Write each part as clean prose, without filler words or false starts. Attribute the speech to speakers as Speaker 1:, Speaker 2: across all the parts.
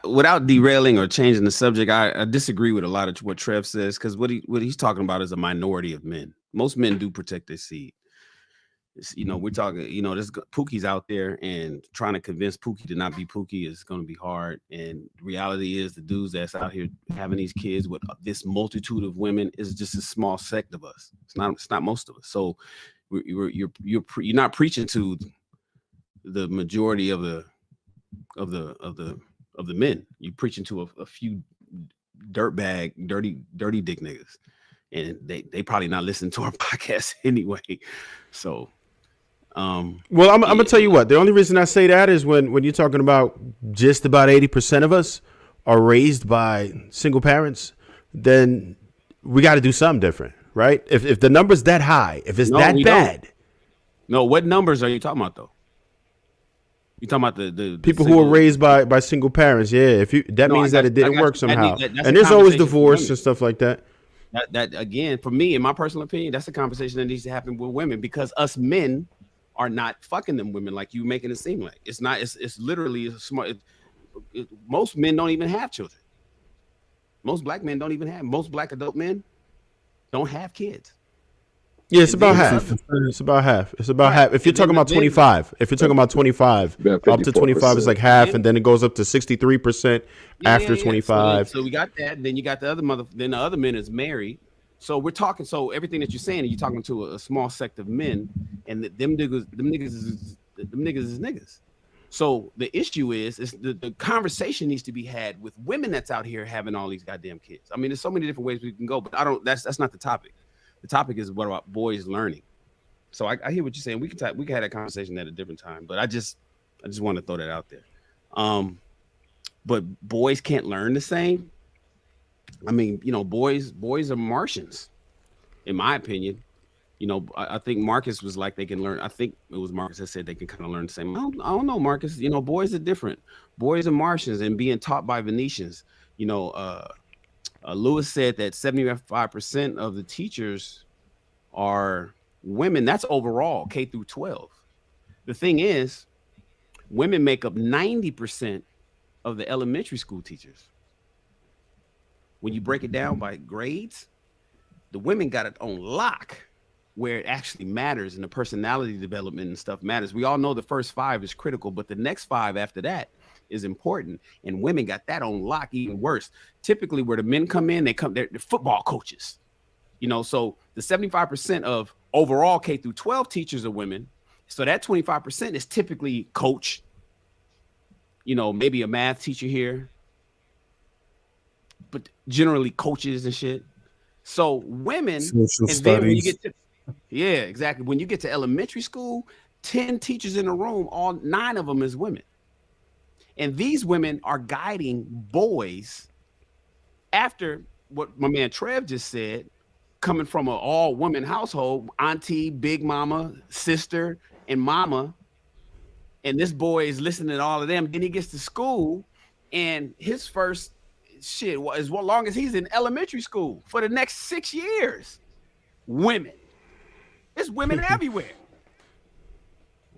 Speaker 1: without derailing or changing the subject, I disagree with a lot of what Trev says, because what he's talking about is a minority of men. Most men do protect their seed. We're talking, there's Pookie's out there, and trying to convince Pookie to not be Pookie is going to be hard. And reality is, the dudes that's out here having these kids with this multitude of women is just a small sect of us. It's not most of us. So you're not preaching to the majority of the men. You're preaching to a few dirtbag, dirty dick niggas, and they probably not listening to our podcast anyway. So,
Speaker 2: well, I'm gonna tell you what. The only reason I say that is when you're talking about just about 80% of us are raised by single parents, then we got to do something different, right? If the number's that high, if it's that bad.
Speaker 1: No, what numbers are you talking about though? You talking about the
Speaker 2: people who are raised by single parents? Yeah, means that it didn't work somehow. And there's always divorce and stuff like that.
Speaker 1: That again, for me, in my personal opinion, that's a conversation that needs to happen with women, because us men are not fucking them women like you making it seem like. It's not. It's literally smart. Most men don't even have children. Most black men don't even have. Most black adult men don't have kids.
Speaker 2: Yeah, it's about half. It's about half. It's about half. If you're talking about 25, up to 25 is like half, and then it goes up to 63% after 25.
Speaker 1: So we got that. Then you got the other then the other men is married. So we're talking. So everything that you're saying, you're talking to a small sect of men, and them niggas is niggas. So the issue is the conversation needs to be had with women that's out here having all these goddamn kids. I mean, there's so many different ways we can go, but that's not the topic. The topic is what about boys learning. So I hear what you're saying. We can have that conversation at a different time, but I just want to throw that out there. But boys can't learn the same. I mean, boys are Martians, in my opinion. I think Marcus was like, they can learn. I think it was Marcus that said they can kind of learn the same. I don't know, Marcus. Boys are different. Boys are Martians and being taught by Venetians. Lewis said that 75% of the teachers are women. That's overall K through 12. The thing is, women make up 90% of the elementary school teachers. When you break it down by grades, the women got it on lock where it actually matters, and the personality development and stuff matters. We all know the first 5 is critical, but the next 5 after that is important, and women got that on lock even worse. Typically, where the men come in, they're football coaches. So the 75% of overall K through 12 teachers are women. So that 25% is typically coach, maybe a math teacher here, but generally coaches and shit. So women,
Speaker 3: social
Speaker 1: and
Speaker 3: studies.
Speaker 1: Then when you get to, yeah, exactly. When you get to elementary school, 10 teachers in a room, all 9 of them is women. And these women are guiding boys after what my man Trev just said, coming from an all-woman household, auntie, big mama, sister, and mama. And this boy is listening to all of them. Then he gets to school, and his first shit as long as he's in elementary school for the next 6 years. Women. It's women everywhere.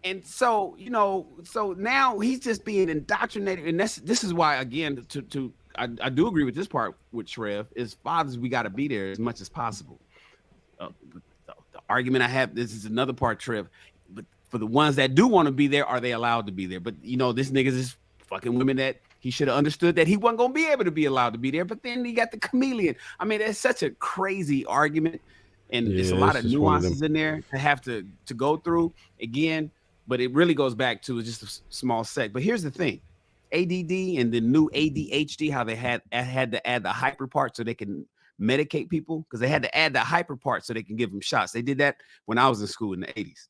Speaker 1: And so, so now he's just being indoctrinated. And this is why, again, I do agree with this part with Trev, is fathers, we got to be there as much as possible. The argument I have, this is another part, Trev, but for the ones that do want to be there, are they allowed to be there? But, this niggas is fucking women that he should have understood that he wasn't going to be able to be allowed to be there. But then he got the chameleon. I mean, it's such a crazy argument. And there's a lot of nuances in there to have to go through again. But it really goes back to just a small sect. But here's the thing. ADD and the new ADHD, how they had to add the hyper part so they can medicate people, because they had to add the hyper part so they can give them shots. They did that when I was in school in the 80s.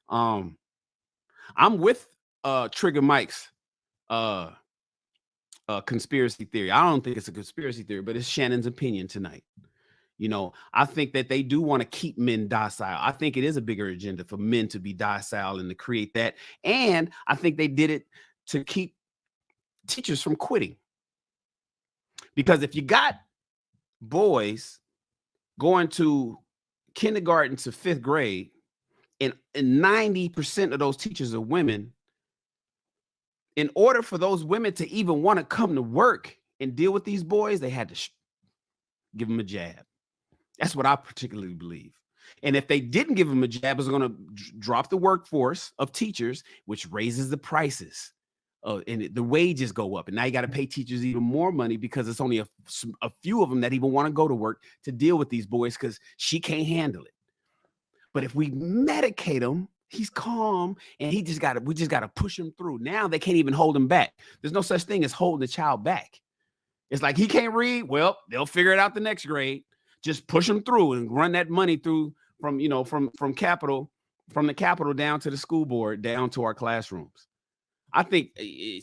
Speaker 1: I'm with Trigger Mike's conspiracy theory. I don't think it's a conspiracy theory, but it's Shannon's opinion tonight. I think that they do want to keep men docile. I think it is a bigger agenda for men to be docile and to create that. And I think they did it to keep teachers from quitting. Because if you got boys going to kindergarten to 5th grade, and 90% of those teachers are women, in order for those women to even want to come to work and deal with these boys, they had to give them a jab. That's what I particularly believe. And if they didn't give them a jab, it's going to drop the workforce of teachers, which raises the prices. And the wages go up. And now you got to pay teachers even more money because it's only a few of them that even want to go to work to deal with these boys because she can't handle it. But if we medicate him, he's calm and we just got to push him through. Now they can't even hold him back. There's no such thing as holding the child back. It's like he can't read. Well, they'll figure it out the next grade. Just push him through and run that money through from the capital down to the school board, down to our classrooms. I think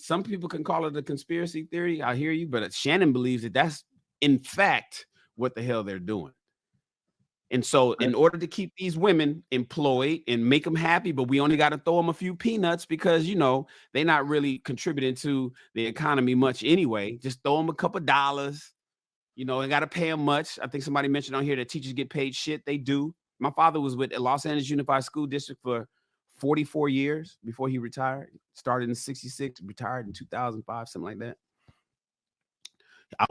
Speaker 1: some people can call it a conspiracy theory. I hear you, but Shannon believes that that's in fact what the hell they're doing. And so in order to keep these women employed and make them happy, but we only got to throw them a few peanuts because, they're not really contributing to the economy much anyway. Just throw them a couple dollars. They got to pay them much. I think somebody mentioned on here that teachers get paid shit. They do. My father was with Los Angeles Unified School District for 44 years before he retired. Started in 66, retired in 2005, something like that.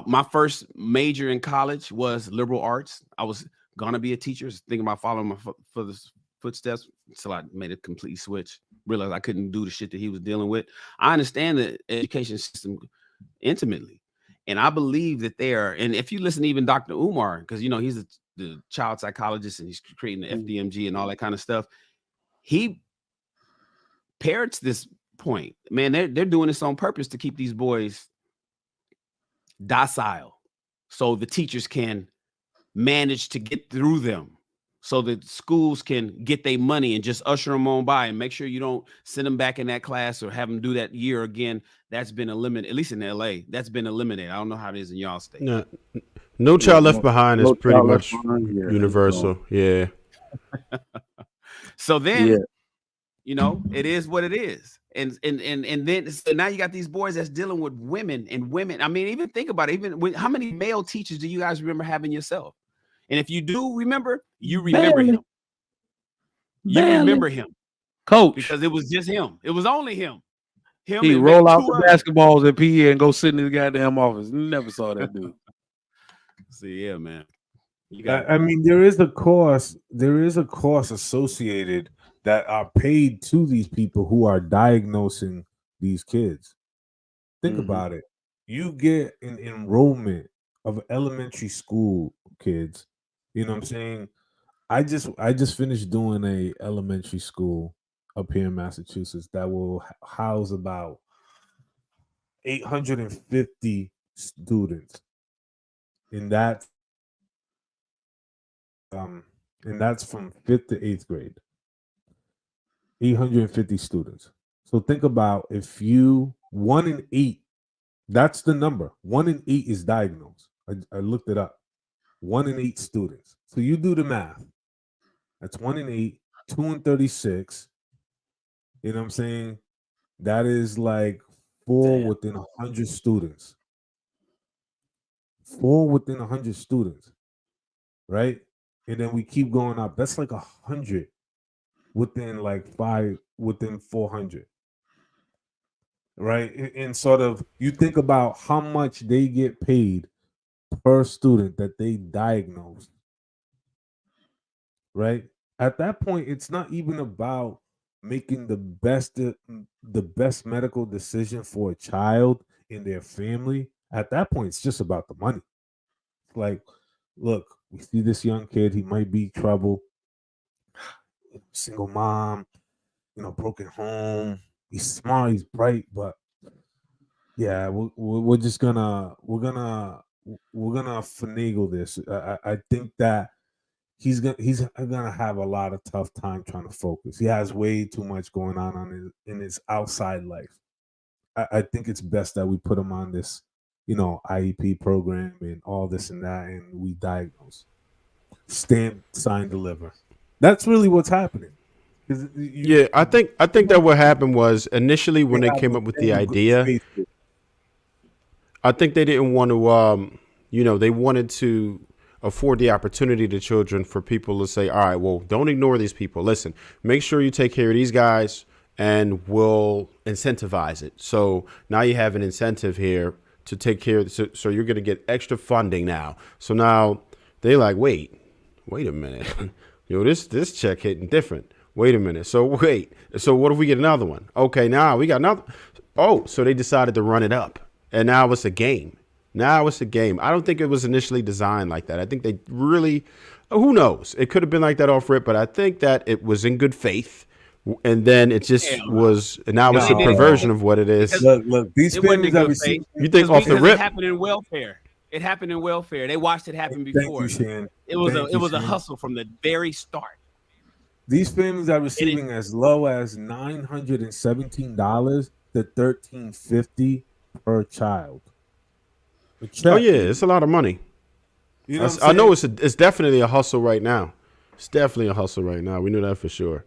Speaker 1: My first major in college was liberal arts. I was going to be a teacher, thinking about following my father's footsteps until I made a complete switch. Realized I couldn't do the shit that he was dealing with. I understand the education system intimately. And I believe that and if you listen to even Dr. Umar, because, he's the child psychologist and he's creating the FDMG and all that kind of stuff. He parrots this point. Man, they're doing this on purpose to keep these boys docile so the teachers can manage to get through them, so that schools can get their money and just usher them on by and make sure you don't send them back in that class or have them do that year again. That's been eliminated, at least in LA. That's been eliminated. I don't know how it is in y'all state.
Speaker 2: No Child Left Behind is pretty much universal. Yeah.
Speaker 1: So then, it is what it is. And then so now you got these boys that's dealing with women. I mean, even think about it. How many male teachers do you guys remember having yourself? And if you do remember, you remember him. You remember him,
Speaker 3: coach,
Speaker 1: because it was just him. It was only him.
Speaker 3: He roll out the basketballs at PE and go sit in his goddamn office. Never saw that dude.
Speaker 1: See, yeah, man.
Speaker 4: I mean, there is a cost. There is a cost associated that are paid to these people who are diagnosing these kids. Think about it. You get an enrollment of elementary school kids. You know what I'm saying? I just finished doing a elementary school up here in Massachusetts that will house about 850 students. And that's from 5th to 8th grade. 850 students. So think about if 1 in 8, that's the number. 1 in 8 is diagnosed. I looked it up. 1 in 8 students. So you do the math. That's 1 in 8, 2 in 36. You know what I'm saying? That is like 4 within 100 students. 4 within 100 students. Right? And then we keep going up. That's like 100 within like 400. Right? And sort of you think about how much they get paid per student that they diagnose. Right? At that point, it's not even about making the best medical decision for a child and their family. At that point, it's just about the money. Like, look, we see this young kid, he might be trouble. Single mom, broken home. He's smart, he's bright, but yeah, we're just gonna finagle this. I think that he's gonna have a lot of tough time trying to focus. He has way too much going on in his outside life. I think it's best that we put him on this, IEP program and all this and that, and we diagnose, stamp, sign, deliver. That's really what's happening.
Speaker 2: I think that what happened was initially when they came up with the idea, I think they didn't want to, they wanted to afford the opportunity to children for people to say, all right, well, don't ignore these people. Listen, make sure you take care of these guys and we'll incentivize it. So now you have an incentive here to take care of it. So you're going to get extra funding now. So now they like, wait a minute. This check hitting different. Wait a minute. So what if we get another one? Okay, now we got another. Oh, so they decided to run it up. And now it's a game. I don't think it was initially designed like that. I think they really, who knows? It could have been like that off rip, but I think that it was in good faith. And then it just was, and now it's a perversion of what it is.
Speaker 4: Look, these families are receiving.
Speaker 2: You think off the rip?
Speaker 1: It happened in welfare. They watched it happen before.
Speaker 4: Thank you, Shan.
Speaker 1: It was a hustle from the very start.
Speaker 4: These families are receiving as low as $917 to $1,350 per child.
Speaker 2: Oh yeah, it's a lot of money.
Speaker 4: You know
Speaker 2: I know it's definitely a hustle right now. It's definitely a hustle right now. We knew that for sure.